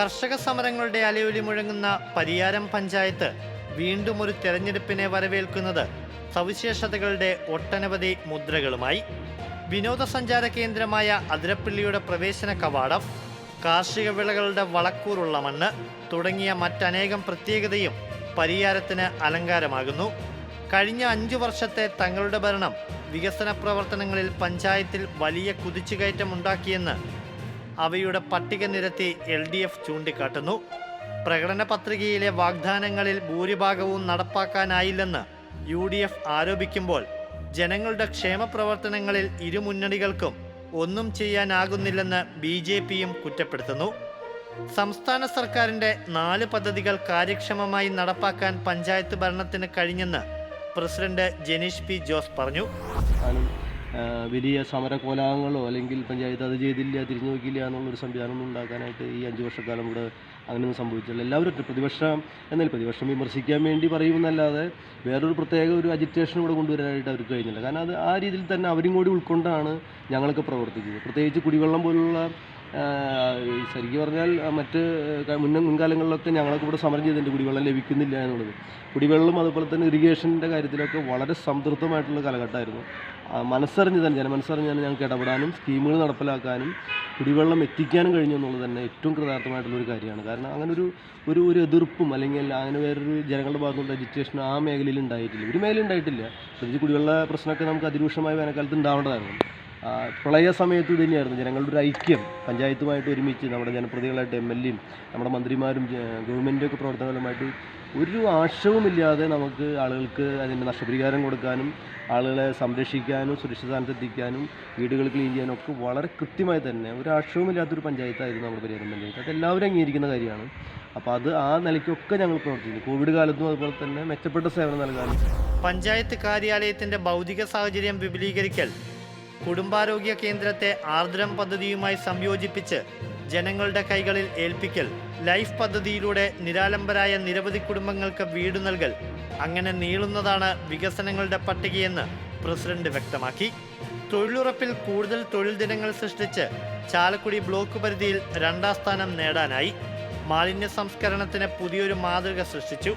കർഷക സമരങ്ങളുടെ അലയൊലി മുഴങ്ങുന്ന പരിയാരം പഞ്ചായത്ത് വീണ്ടും ഒരു തെരഞ്ഞെടുപ്പിനെ വരവേൽക്കുന്നത് സവിശേഷതകളുടെ ഒട്ടനവധി മുദ്രകളുമായി. വിനോദസഞ്ചാര കേന്ദ്രമായ അതിരപ്പള്ളിയുടെ പ്രവേശന കവാടം, കാർഷിക വിളകളുടെ വളക്കൂറുള്ള മണ്ണ് തുടങ്ങിയ മറ്റനേകം പ്രത്യേകതയും പരിയാരത്തിന് അലങ്കാരമാകുന്നു. കഴിഞ്ഞ 5 വർഷത്തെ തങ്ങളുടെ ഭരണം വികസന പ്രവർത്തനങ്ങളിൽ പഞ്ചായത്തിൽ വലിയ കുതിച്ചുകയറ്റമുണ്ടാക്കിയെന്ന് അവയുടെ പട്ടിക നിരത്തി LDF ചൂണ്ടിക്കാട്ടുന്നു. പ്രകടന പത്രികയിലെ വാഗ്ദാനങ്ങളിൽ ഭൂരിഭാഗവും നടപ്പാക്കാനായില്ലെന്ന് UDF ആരോപിക്കുമ്പോൾ ജനങ്ങളുടെ ക്ഷേമ പ്രവർത്തനങ്ങളിൽ ഇരുമുന്നണികൾക്കും ഒന്നും ചെയ്യാനാകുന്നില്ലെന്ന് BJPയും കുറ്റപ്പെടുത്തുന്നു. സംസ്ഥാന സർക്കാരിൻ്റെ 4 പദ്ധതികൾ കാര്യക്ഷമമായി നടപ്പാക്കാൻ പഞ്ചായത്ത് ഭരണത്തിന് കഴിഞ്ഞെന്ന് പ്രസിഡന്റ് ജനീഷ് P. ജോസ് പറഞ്ഞു. വലിയ സമര കോലാഹലങ്ങളോ അല്ലെങ്കിൽ പഞ്ചായത്ത് അത് ചെയ്തില്ല, തിരിഞ്ഞു നോക്കിയില്ല എന്നുള്ളൊരു സംവിധാനമൊന്നും ഉണ്ടാക്കാനായിട്ട് ഈ 5 വർഷക്കാലം ഇവിടെ അങ്ങനെയൊന്നും സംഭവിച്ചില്ല. എല്ലാവരും പ്രതിപക്ഷം വിമർശിക്കാൻ വേണ്ടി പറയുമെന്നല്ലാതെ വേറൊരു പ്രത്യേക ഒരു അജിറ്റേഷൻ ഇവിടെ കൊണ്ടുവരാനായിട്ട് അവർക്ക് കഴിഞ്ഞില്ല. കാരണം അത് ആ രീതിയിൽ തന്നെ അവരും കൂടി ഉൾക്കൊണ്ടാണ് ഞങ്ങളൊക്കെ പ്രവർത്തിക്കുന്നത്. പ്രത്യേകിച്ച് കുടിവെള്ളം പോലുള്ള ശരിക്കും പറഞ്ഞാൽ മറ്റ് മുൻകാലങ്ങളിലൊക്കെ ഞങ്ങളൊക്കെ ഇവിടെ സമരം ചെയ്തിട്ടുണ്ട് കുടിവെള്ളം ലഭിക്കുന്നില്ല എന്നുള്ളത്. കുടിവെള്ളം അതുപോലെ തന്നെ ഇറിഗേഷൻ്റെ കാര്യത്തിലൊക്കെ വളരെ സംതൃപ്തമായിട്ടുള്ള കാലഘട്ടമായിരുന്നു. ജനമനസ്സറിഞ്ഞ് തന്നെ ഞങ്ങൾക്ക് ഇടപെടാനും സ്കീമുകൾ നടപ്പിലാക്കാനും കുടിവെള്ളം എത്തിക്കാനും കഴിഞ്ഞു എന്നുള്ളത് തന്നെ ഏറ്റവും കൃതാർത്ഥമായിട്ടുള്ളൊരു കാര്യമാണ്. കാരണം അങ്ങനെ ഒരു എതിർപ്പും അല്ലെങ്കിൽ അങ്ങനെ വേറൊരു ജനങ്ങളുടെ ഭാഗത്തുള്ള അജിറ്റേഷൻ ആ മേഖലയിൽ ഉണ്ടായിട്ടില്ല, ഒരു മേഖല ഉണ്ടായിട്ടില്ല. പ്രത്യേകിച്ച് കുടിവെള്ള പ്രശ്നമൊക്കെ നമുക്ക് അതിരൂക്ഷമായ വേനൽക്കാലത്ത് ഉണ്ടാവേണ്ടതായിരുന്നു. പ്രളയ സമയത്ത് തന്നെയായിരുന്നു ജനങ്ങളുടെ ഒരു ഐക്യം പഞ്ചായത്തുമായിട്ട് ഒരുമിച്ച് നമ്മുടെ ജനപ്രതിനിധികളായിട്ട് MLAയും നമ്മുടെ മന്ത്രിമാരും ഗവൺമെൻറ്റൊക്കെ പ്രവർത്തനപരമായിട്ട് ഒരു ആശയവുമില്ലാതെ നമുക്ക് ആളുകൾക്ക് അതിൻ്റെ നഷ്ടപരിഹാരം കൊടുക്കാനും ആളുകളെ സംരക്ഷിക്കാനും സുരക്ഷിത സ്ഥാനത്തെത്തിക്കാനും വീടുകൾ ക്ലീൻ ചെയ്യാനും ഒക്കെ വളരെ കൃത്യമായി തന്നെ ഒരു ആശയവുമില്ലാത്തൊരു പഞ്ചായത്തായിരുന്നു നമ്മുടെ പരിയാരം പഞ്ചായത്ത്. അത് എല്ലാവരും അംഗീകരിക്കുന്ന കാര്യമാണ്. അപ്പോൾ അത് ആ നിലയ്ക്കൊക്കെ ഞങ്ങൾ പ്രവർത്തിക്കുന്നു. കോവിഡ് കാലത്തും അതുപോലെ തന്നെ മെച്ചപ്പെട്ട സേവനം നൽകാനും. പഞ്ചായത്ത് കാര്യാലയത്തിൻ്റെ ഭൗതിക സാഹചര്യം വിപുലീകരിക്കൽ, കുടുംബാരോഗ്യ കേന്ദ്രത്തെ ആർദ്രം പദ്ധതിയുമായി സംയോജിപ്പിച്ച് ജനങ്ങളുടെ കൈകളിൽ ഏൽപ്പിക്കൽ, ലൈഫ് പദ്ധതിയിലൂടെ നിരാലംബരായ നിരവധി കുടുംബങ്ങൾക്ക് വീട് നൽകൽ, അങ്ങനെ നീളുന്നതാണ് വികസനങ്ങളുടെ പട്ടികയെന്ന് പ്രസിഡന്റ് വ്യക്തമാക്കി. തൊഴിലുറപ്പിൽ കൂടുതൽ തൊഴിൽ ദിനങ്ങൾ സൃഷ്ടിച്ച് ചാലക്കുടി ബ്ലോക്ക് പരിധിയിൽ 2ാം സ്ഥാനം നേടാനായി. മാലിന്യ സംസ്കരണത്തിന് പുതിയൊരു മാതൃക സൃഷ്ടിച്ചു.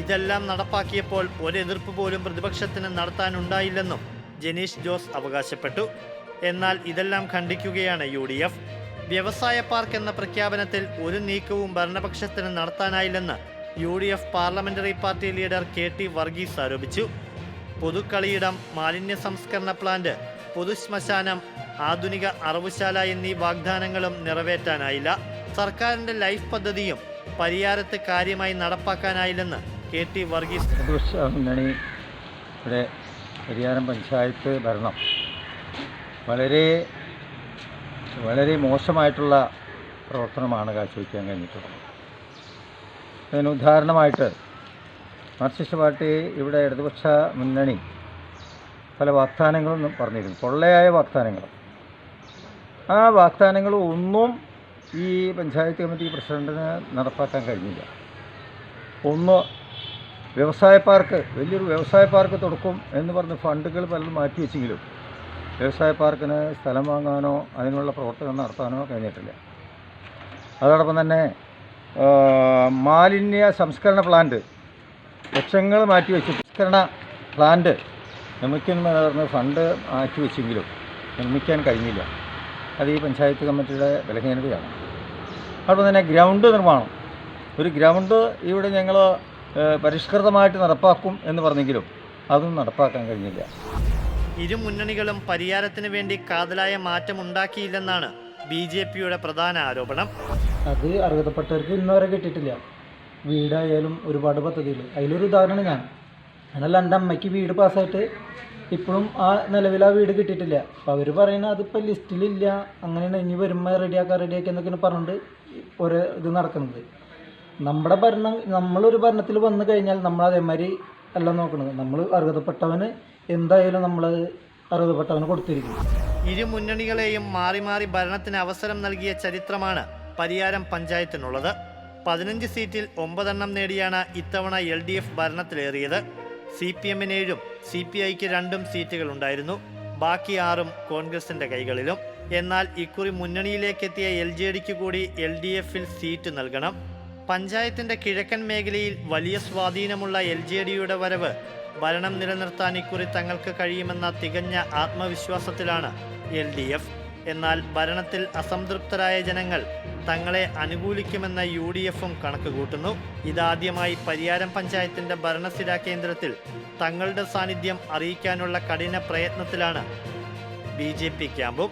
ഇതെല്ലാം നടപ്പാക്കിയപ്പോൾ ഒരെതിർപ്പ് പോലും പ്രതിപക്ഷത്തിന് നടത്താനുണ്ടായില്ലെന്നും ജനീഷ് ജോസ് അവകാശപ്പെട്ടു. എന്നാൽ ഇതെല്ലാം ഖണ്ഡിക്കുകയാണ് UDF. വ്യവസായ പാർക്ക് എന്ന പ്രഖ്യാപനത്തിൽ ഒരു നീക്കവും ഭരണപക്ഷത്തിന് നടത്താനായില്ലെന്ന് UDF parliamentary party leader KT Varghese ആരോപിച്ചു. പൊതുക്കളിയിടം, മാലിന്യ സംസ്കരണ പ്ലാന്റ്, പൊതുശ്മശാനം, ആധുനിക അറവുശാല എന്നീ വാഗ്ദാനങ്ങളും നിറവേറ്റാനായില്ല. സർക്കാരിന്റെ ലൈഫ് പദ്ധതിയും പരിയാരത്ത് കാര്യമായി നടപ്പാക്കാനായില്ലെന്ന് KT വർഗീസ്. പരിയാരം പഞ്ചായത്ത് ഭരണം വളരെ മോശമായിട്ടുള്ള പ്രവർത്തനമാണ് കാഴ്ചവെക്കാൻ കഴിഞ്ഞിട്ടുള്ളത്. അതിന് ഉദാഹരണമായിട്ട് മാർക്സിസ്റ്റ് പാർട്ടി ഇവിടെ ഇടതുപക്ഷ മുന്നണി പല വാഗ്ദാനങ്ങളും പറഞ്ഞിരുന്നു, പൊള്ളയായ വാഗ്ദാനങ്ങൾ. ആ വാഗ്ദാനങ്ങൾ ഒന്നും ഈ പഞ്ചായത്ത് കമ്മിറ്റി പ്രസിഡന്റിന് നടപ്പാക്കാൻ കഴിഞ്ഞില്ല. ഒന്ന്, വ്യവസായ പാർക്ക്, വലിയൊരു വ്യവസായ പാർക്ക് തുടക്കും എന്ന് പറഞ്ഞ് ഫണ്ടുകൾ പലതും മാറ്റിവെച്ചെങ്കിലും വ്യവസായ പാർക്കിന് സ്ഥലം വാങ്ങാനോ അതിനുള്ള പ്രവർത്തനം നടത്താനോ കഴിഞ്ഞിട്ടില്ല. അതോടൊപ്പം തന്നെ മാലിന്യ സംസ്കരണ പ്ലാന്റ് ലക്ഷങ്ങൾ മാറ്റിവെച്ചു. സംസ്കരണ പ്ലാന്റ് നിർമ്മിക്കുമെന്ന് പറഞ്ഞ് ഫണ്ട് മാറ്റിവെച്ചെങ്കിലും നിർമ്മിക്കാൻ കഴിഞ്ഞില്ല. അത് ഈ പഞ്ചായത്ത് കമ്മിറ്റിയുടെ ബലഹീനതയാണ്. അതോടൊപ്പം തന്നെ ഗ്രൗണ്ട് നിർമ്മാണം, ഒരു ഗ്രൗണ്ട് ഇവിടെ ഞങ്ങൾ പരിഷ്കൃതമായിട്ട് നടപ്പാക്കും എന്ന് പറഞ്ഞെങ്കിലും അതും നടപ്പാക്കാൻ കഴിഞ്ഞില്ല. ഇരു മുന്നണികളും പരിയാരത്തിന് വേണ്ടി കാതലായ മാറ്റം ഉണ്ടാക്കിയില്ലെന്നാണ് BJPയുടെ പ്രധാന ആരോപണം. അത് അർഹതപ്പെട്ടവർക്ക് ഇന്നുവരെ കിട്ടിയിട്ടില്ല. വീടായാലും ഒരുപാട് പദ്ധതികൾ. അതിലൊരു ഉദാഹരണം ഞാനല്ല, എൻ്റെ അമ്മയ്ക്ക് വീട് പാസ്സായിട്ട് ഇപ്പോഴും ആ നിലവിൽ ആ വീട് കിട്ടിയിട്ടില്ല. അപ്പോൾ അവർ പറയുന്നത് അതിപ്പോൾ ലിസ്റ്റിലില്ല, അങ്ങനെയാണ്, ഇനി വരുമ്പോൾ റെഡിയാക്കി എന്നൊക്കെയാണ് പറഞ്ഞിട്ട് ഒരു ഇത് നടക്കുന്നത്. നമ്മുടെ ഭരണം, നമ്മളൊരു ഭരണത്തിൽ വന്നു കഴിഞ്ഞാൽ നമ്മൾ അതേമാതിരി അല്ല നോക്കുന്നത്. നമ്മൾ അർഹതപ്പെട്ടവന് എന്തായാലും നമ്മൾ അർഹതപ്പെട്ടവന് കൊടുത്തിരിക്കും. ഇരു മുന്നണികളെയും മാറി മാറി ഭരണത്തിന് അവസരം നൽകിയ ചരിത്രമാണ് പരിയാരം പഞ്ചായത്തിനുള്ളത്. 15 സീറ്റിൽ 9 നേടിയാണ് ഇത്തവണ LDF ഭരണത്തിലേറിയത്. CPM-ന് 7, CPI-ക്ക് 2 സീറ്റുകൾ ഉണ്ടായിരുന്നു. ബാക്കി 6 കോൺഗ്രസിന്റെ കൈകളിലും. എന്നാൽ ഇക്കുറി മുന്നണിയിലേക്കെത്തിയ LJDക്ക് കൂടി LDFിൽ സീറ്റ് നൽകണം. പഞ്ചായത്തിന്റെ കിഴക്കൻ മേഖലയിൽ വലിയ സ്വാധീനമുള്ള LJDയുടെ വരവ് ഭരണം നിലനിർത്താൻ ഇക്കുറി തങ്ങൾക്ക് കഴിയുമെന്ന തികഞ്ഞ ആത്മവിശ്വാസത്തിലാണ് LDF. എന്നാൽ ഭരണത്തിൽ അസംതൃപ്തരായ ജനങ്ങൾ തങ്ങളെ അനുകൂലിക്കുമെന്ന UDFും കണക്കുകൂട്ടുന്നു. ഇതാദ്യമായി പരിയാരം പഞ്ചായത്തിന്റെ ഭരണസിരാ കേന്ദ്രത്തിൽ തങ്ങളുടെ സാന്നിധ്യം അറിയിക്കാനുള്ള കഠിന പ്രയത്നത്തിലാണ് BJP ക്യാമ്പും.